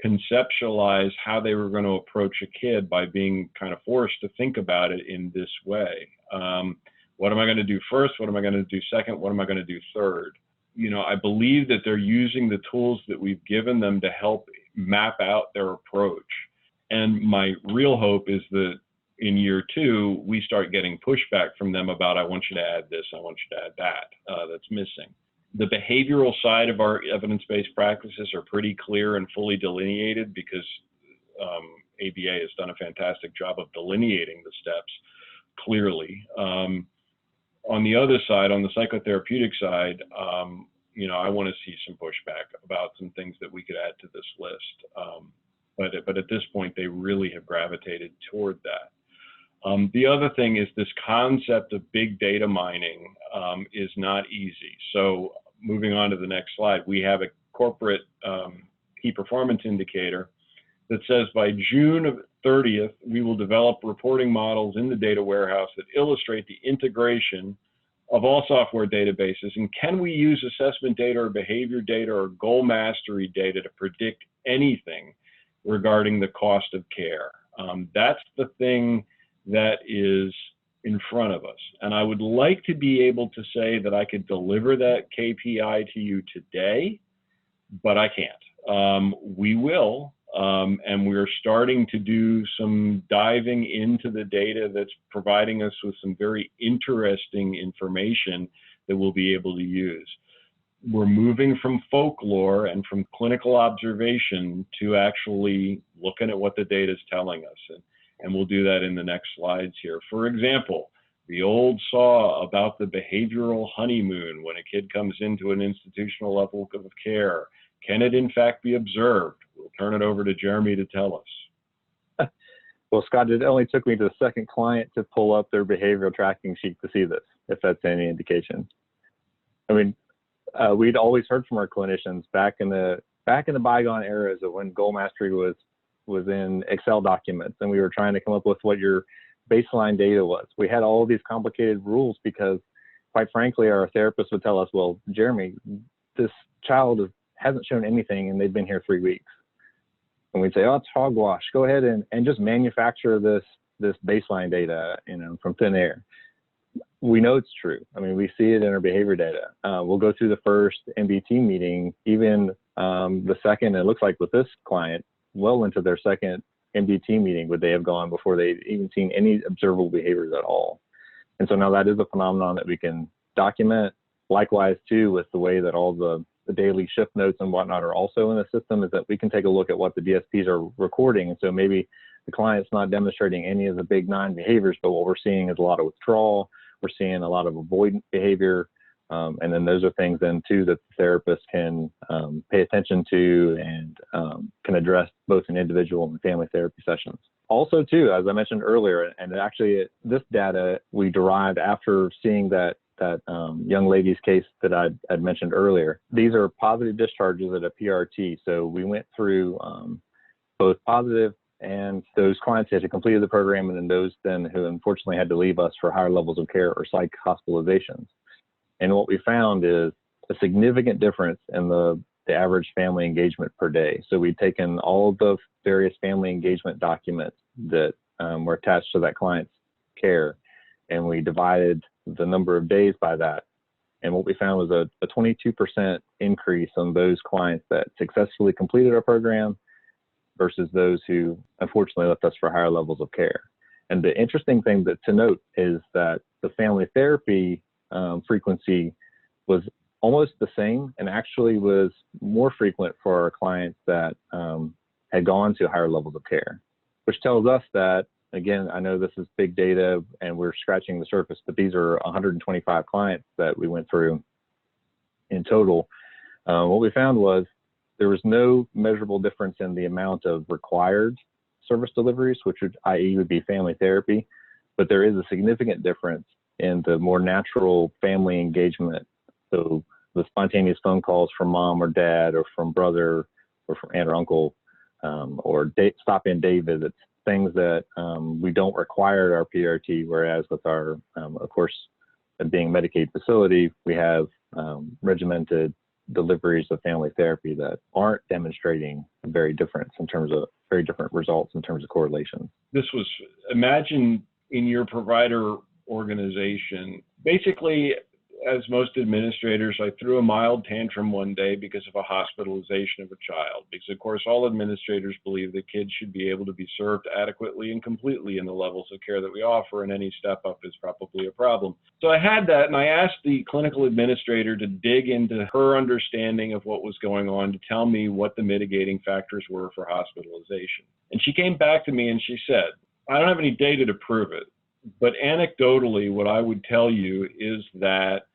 conceptualize how they were going to approach a kid by being kind of forced to think about it in this way. What am I going to do first? What am I going to do second? What am I going to do third? You know, I believe that they're using the tools that we've given them to help map out their approach. And my real hope is that in year 2, we start getting pushback from them about, I want you to add this, I want you to add that, that's missing. The behavioral side of our evidence-based practices are pretty clear and fully delineated because ABA has done a fantastic job of delineating the steps clearly. On the other side, on the psychotherapeutic side, you know, I want to see some pushback about some things that we could add to this list. But at this point, they really have gravitated toward that. The other thing is this concept of big data mining is not easy. So moving on to the next slide, we have a corporate key performance indicator that says by June 30th, we will develop reporting models in the data warehouse that illustrate the integration of all software databases. And can we use assessment data or behavior data or goal mastery data to predict anything regarding the cost of care? That's the thing that is in front of us. And I would like to be able to say that I could deliver that KPI to you today, but I can't. We will, and we're starting to do some diving into the data that's providing us with some very interesting information that we'll be able to use. We're moving from folklore and from clinical observation to actually looking at what the data is telling us. And we'll do that in the next slides here. For example, the old saw about the behavioral honeymoon when a kid comes into an institutional level of care. Can it in fact be observed? We'll turn it over to Jeremy to tell us. Well, Scott, it only took me to the second client to pull up their behavioral tracking sheet to see this, if that's any indication. I mean, we'd always heard from our clinicians back in the bygone eras of when goal mastery was in Excel documents, and we were trying to come up with what your baseline data was. We had all of these complicated rules because, quite frankly, our therapist would tell us, well, Jeremy, this child hasn't shown anything and they've been here 3 weeks. And we'd say, oh, it's hogwash. Go ahead and just manufacture this baseline data, from thin air. We know it's true. I mean, we see it in our behavior data. We'll go through the first MBT meeting, even the second, it looks like with this client, well into their second MBT meeting would they have gone before they'd even seen any observable behaviors at all. And so now that is a phenomenon that we can document. Likewise, too, with the way that all the daily shift notes and whatnot are also in the system, is that we can take a look at what the DSPs are recording. And so maybe the client's not demonstrating any of the big 9 behaviors, but what we're seeing is a lot of withdrawal. We're seeing a lot of avoidant behavior. And then those are things then too that the therapist can pay attention to and can address both in individual and family therapy sessions. Also too, as I mentioned earlier, and actually this data we derived after seeing that young lady's case that I'd mentioned earlier. These are positive discharges at a PRT. So we went through both positive and those clients that had completed the program, and then those then who unfortunately had to leave us for higher levels of care or psych hospitalizations. And what we found is a significant difference in the average family engagement per day. So we'd taken all of the various family engagement documents that were attached to that client's care, and we divided the number of days by that. And what we found was a 22% increase on those clients that successfully completed our program versus those who unfortunately left us for higher levels of care. And the interesting thing to note is that the family therapy frequency was almost the same, and actually was more frequent for our clients that had gone to higher levels of care, which tells us that, again, I know this is big data and we're scratching the surface, but these are 125 clients that we went through in total. What we found was there was no measurable difference in the amount of required service deliveries, which would, i.e. would be family therapy, but there is a significant difference in the more natural family engagement. So the spontaneous phone calls from mom or dad or from brother or from aunt or uncle, or stop-in day visits, things that we don't require at our PRT, whereas with our, of course, being a Medicaid facility, we have regimented deliveries of family therapy that aren't demonstrating very different results in terms of correlation. This was, imagine in your provider organization, basically, as most administrators, I threw a mild tantrum one day because of a hospitalization of a child. Because of course, all administrators believe that kids should be able to be served adequately and completely in the levels of care that we offer, and any step up is probably a problem. So I had that, and I asked the clinical administrator to dig into her understanding of what was going on, to tell me what the mitigating factors were for hospitalization. And she came back to me and she said, I don't have any data to prove it, but anecdotally, what I would tell you is that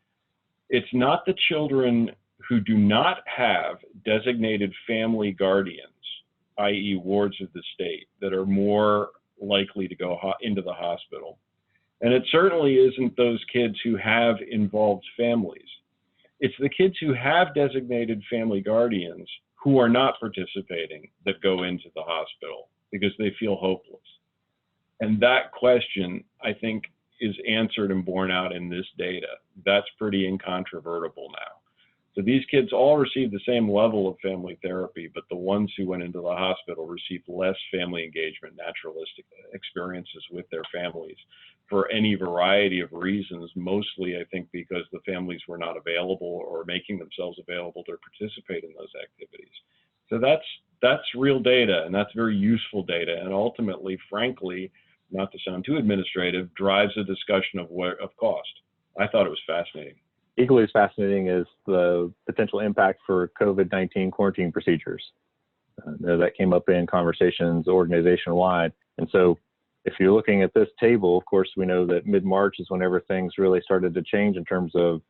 it's not the children who do not have designated family guardians, i.e. wards of the state, that are more likely to go into the hospital. And it certainly isn't those kids who have involved families. It's the kids who have designated family guardians who are not participating that go into the hospital because they feel hopeless. And that question, I think, is answered and borne out in this data. That's pretty incontrovertible now. So these kids all received the same level of family therapy, but the ones who went into the hospital received less family engagement, naturalistic experiences with their families for any variety of reasons, mostly I think because the families were not available or making themselves available to participate in those activities. So that's real data, and that's very useful data, and ultimately, frankly, not to sound too administrative, drives a discussion of cost. I thought it was fascinating. Equally as fascinating is the potential impact for COVID-19 quarantine procedures. That came up in conversations organization-wide. And so If you're looking at this table, of course, we know that mid-March is whenever things really started to change in terms of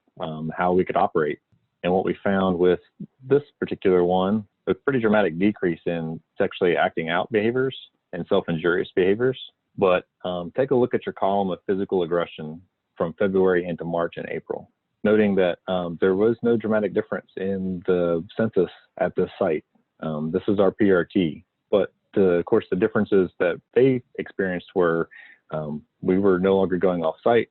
how we could operate. And what we found with this particular one, a pretty dramatic decrease in sexually acting out behaviors and self-injurious behaviors. But take a look at your column of physical aggression from February into March and April, noting that there was no dramatic difference in the census at this site. This is our PRT, but of course, the differences that they experienced were we were no longer going off site.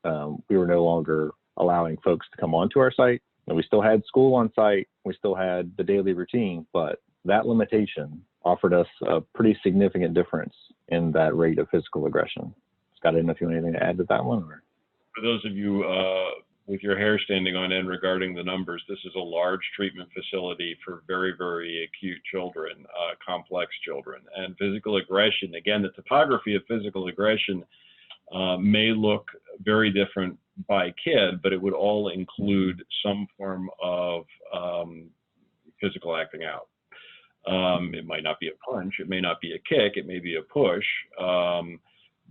We were no longer allowing folks to come onto our site. And we still had school on site. We still had the daily routine, but that limitation offered us a pretty significant difference in that rate of physical aggression. Scott, I didn't know if you want anything to add to that one. Or? For those of you with your hair standing on end regarding the numbers, this is a large treatment facility for very, very acute children, complex children. And physical aggression, again, the topography of physical aggression may look very different by kid, but it would all include some form of physical acting out. It might not be a punch, it may not be a kick, it may be a push,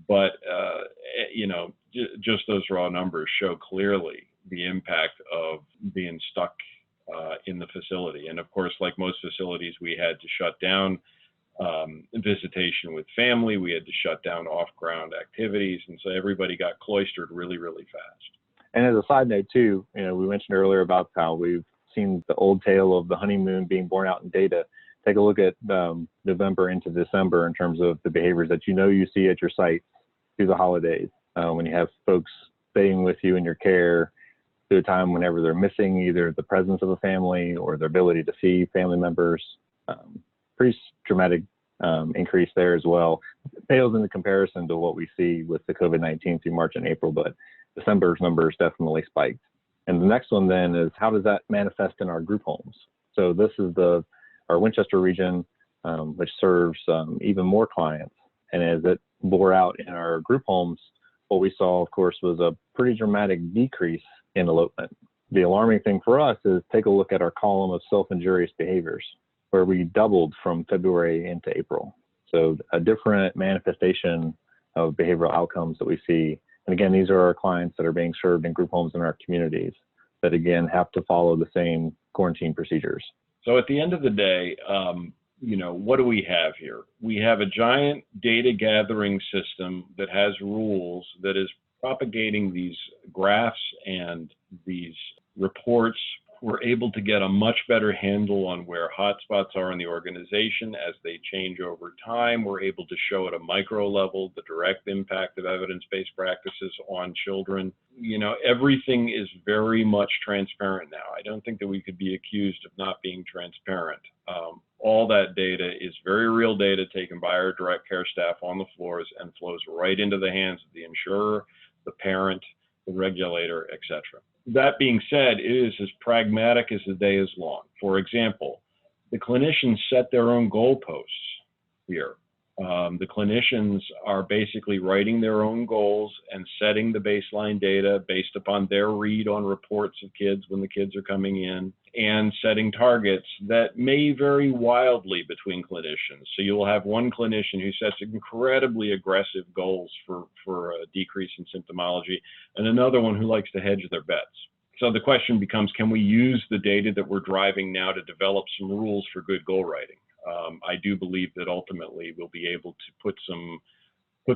but you know, just those raw numbers show clearly the impact of being stuck in the facility. And of course, like most facilities, we had to shut down visitation with family, we had to shut down off-ground activities, and so everybody got cloistered really, really fast. And as a side note too, you know, we mentioned earlier about how we've seen the old tale of the honeymoon being borne out in data. Take a look at November into December in terms of the behaviors that you see at your site through the holidays, when you have folks staying with you in your care through a time whenever they're missing either the presence of a family or their ability to see family members. Pretty dramatic increase there as well. It pales into comparison to what we see with the COVID-19 through March and April, but December's numbers definitely spiked. And the next one then is, how does that manifest in our group homes? So this is our Winchester region, which serves even more clients. And as it bore out in our group homes, what we saw, of course, was a pretty dramatic decrease in elopement. The alarming thing for us is take a look at our column of self-injurious behaviors, where we doubled from February into April. So a different manifestation of behavioral outcomes that we see. And again, these are our clients that are being served in group homes in our communities that, again, have to follow the same quarantine procedures. So at the end of the day, you know, what do we have here? We have a giant data gathering system that has rules that is propagating these graphs and these reports. We're able to get a much better handle on where hotspots are in the organization as they change over time. We're able to show at a micro level the direct impact of evidence-based practices on children. You know, everything is very much transparent now. I don't think that we could be accused of not being transparent. All that data is very real data taken by our direct care staff on the floors and flows right into the hands of the insurer, the parent, the regulator, etc. That being said, it is as pragmatic as the day is long. For example, the clinicians set their own goalposts here. The clinicians are basically writing their own goals and setting the baseline data based upon their read on reports of kids when the kids are coming in, and setting targets that may vary wildly between clinicians. So you'll have one clinician who sets incredibly aggressive goals for a decrease in symptomology, and another one who likes to hedge their bets. So the question becomes, can we use the data that we're driving now to develop some rules for good goal writing? I do believe that ultimately we'll be able to put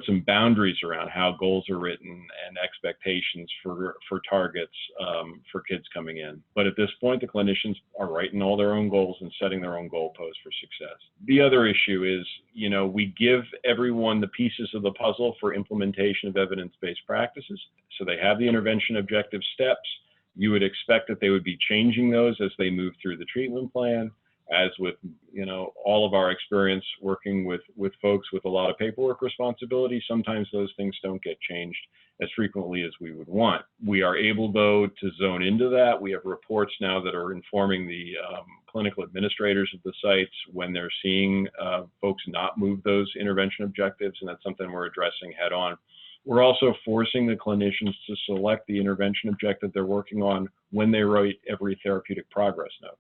some boundaries around how goals are written and expectations for targets for kids coming in. But at this point, the clinicians are writing all their own goals and setting their own goalposts for success. The other issue is, you know, we give everyone the pieces of the puzzle for implementation of evidence-based practices. So they have the intervention objective steps. You would expect that they would be changing those as they move through the treatment plan. As with, you know, all of our experience working with folks with a lot of paperwork responsibility, sometimes those things don't get changed as frequently as we would want. We are able, though, to zone into that. We have reports now that are informing the clinical administrators of the sites when they're seeing folks not move those intervention objectives, and that's something we're addressing head on. We're also forcing the clinicians to select the intervention objective they're working on when they write every therapeutic progress note.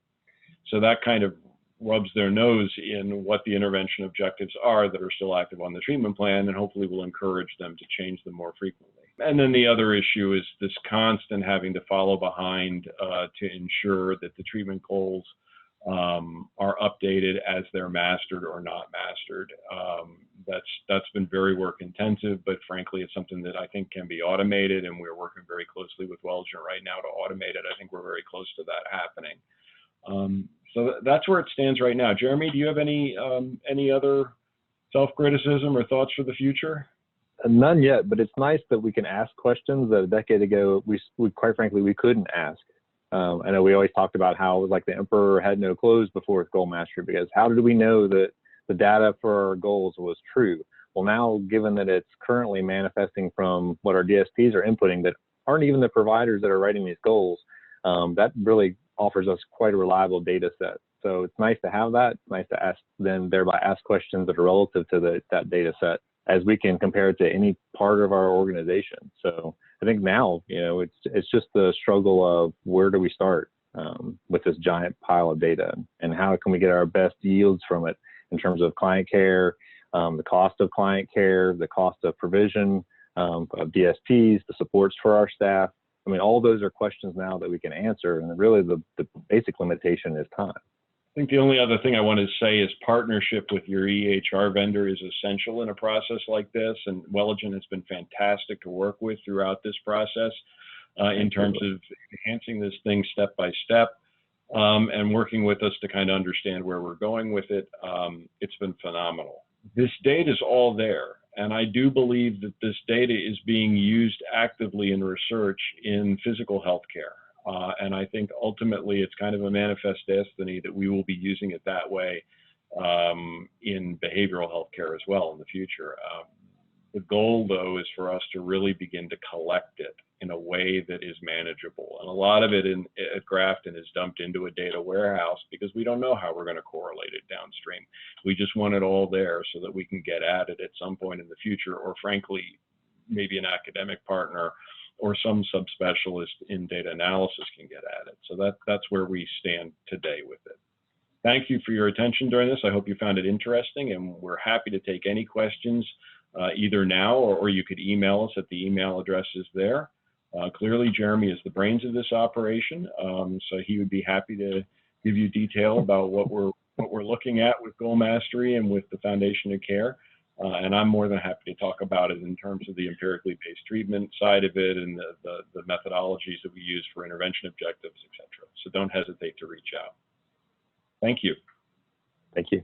So that kind of rubs their nose in what the intervention objectives are that are still active on the treatment plan, and hopefully will encourage them to change them more frequently. And then the other issue is this constant having to follow behind to ensure that the treatment goals are updated as they're mastered or not mastered. That's been very work intensive, but frankly, it's something that I think can be automated, and we're working very closely with Wellgen right now to automate it. I think we're very close to that happening. So that's where it stands right now. Jeremy, do you have any other self-criticism or thoughts for the future? None yet, but it's nice that we can ask questions that a decade ago we quite frankly we couldn't ask. I know we always talked about how like the emperor had no clothes before his goal mastery, because how did we know that the data for our goals was true? Well, now, given that it's currently manifesting from what our DSPs are inputting that aren't even the providers that are writing these goals, that really offers us quite a reliable data set. So it's nice to have that. It's nice to ask, then thereby ask questions that are relative to that data set, as we can compare it to any part of our organization. So I think now, it's just the struggle of where do we start with this giant pile of data, and how can we get our best yields from it in terms of client care, the cost of client care, the cost of provision of DSPs, the supports for our staff. I mean, all those are questions now that we can answer, and really the basic limitation is time. I think the only other thing I want to say is partnership with your EHR vendor is essential in a process like this, and Wellgen has been fantastic to work with throughout this process in terms of enhancing this thing step by step and working with us to kind of understand where we're going with it. It's been phenomenal. This data is all there, and I do believe that this data is being used actively in research in physical healthcare. And I think ultimately it's kind of a manifest destiny that we will be using it that way in behavioral healthcare as well in the future. The goal, though, is for us to really begin to collect it in a way that is manageable. And a lot of it at Grafton is dumped into a data warehouse because we don't know how we're going to correlate it downstream. We just want it all there so that we can get at it at some point in the future, or frankly, maybe an academic partner or some subspecialist in data analysis can get at it. So that's where we stand today with it. Thank you for your attention during this. I hope you found it interesting, and we're happy to take any questions either now or you could email us at the email addresses there. Clearly, Jeremy is the brains of this operation, so he would be happy to give you detail about what we're looking at with goal mastery and with the foundation of care. And I'm more than happy to talk about it in terms of the empirically based treatment side of it and the methodologies that we use for intervention objectives, et cetera. So don't hesitate to reach out. Thank you. Thank you.